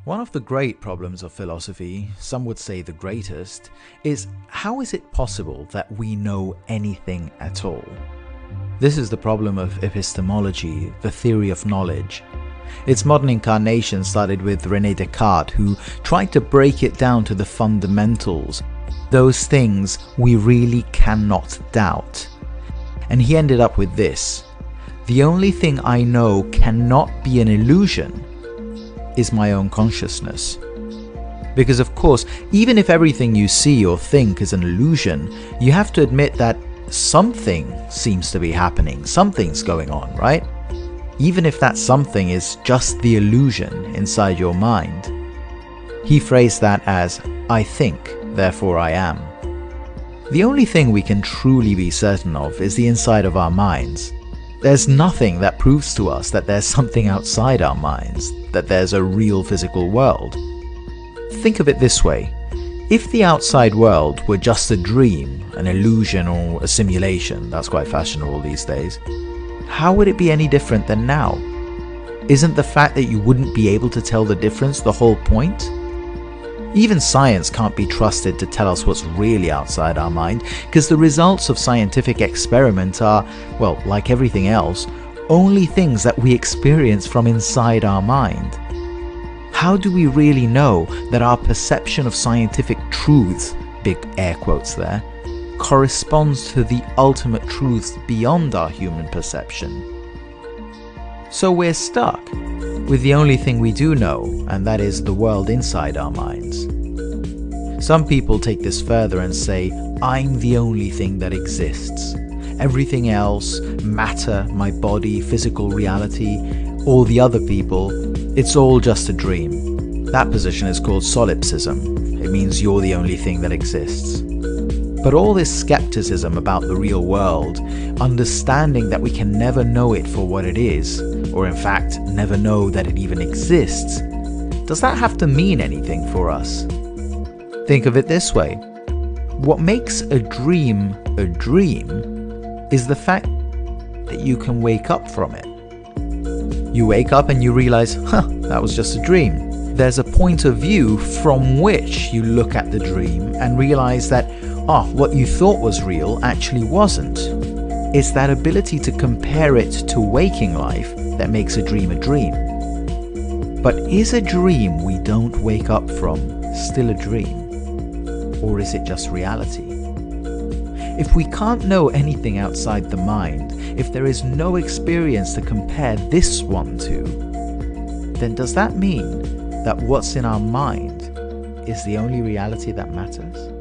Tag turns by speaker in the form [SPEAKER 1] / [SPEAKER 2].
[SPEAKER 1] One of the great problems of philosophy, some would say the greatest, is how is it possible that we know anything at all? This is the problem of epistemology, the theory of knowledge. Its modern incarnation started with René Descartes, who tried to break it down to the fundamentals, those things we really cannot doubt. And he ended up with this: the only thing I know cannot be an illusion is my own consciousness. Because of course, even if everything you see or think is an illusion, you have to admit that something seems to be happening, something's going on, right? Even if that something is just the illusion inside your mind. He phrased that as, I think, therefore I am. The only thing we can truly be certain of is the inside of our minds. There's nothing that proves to us that there's something outside our minds, that there's a real physical world. Think of it this way: if the outside world were just a dream, an illusion, or a simulation, that's quite fashionable these days, how would it be any different than now? Isn't the fact that you wouldn't be able to tell the difference the whole point? Even science can't be trusted to tell us what's really outside our mind, because the results of scientific experiment are, well, like everything else, only things that we experience from inside our mind. How do we really know that our perception of scientific truths, big air quotes there, corresponds to the ultimate truths beyond our human perception? So we're stuck with the only thing we do know, and that is the world inside our minds. Some people take this further and say, I'm the only thing that exists. Everything else, matter, my body, physical reality, all the other people, it's all just a dream. That position is called solipsism. It means you're the only thing that exists. But all this skepticism about the real world, understanding that we can never know it for what it is, or in fact never know that it even exists, does that have to mean anything for us? Think of it this way: what makes a dream is the fact that you can wake up from it. You wake up and you realize, that was just a dream. There's a point of view from which you look at the dream and realize that what you thought was real actually wasn't. It's that ability to compare it to waking life that makes a dream a dream. But is a dream we don't wake up from still a dream? Or is it just reality? If we can't know anything outside the mind, if there is no experience to compare this one to, then does that mean that what's in our mind is the only reality that matters?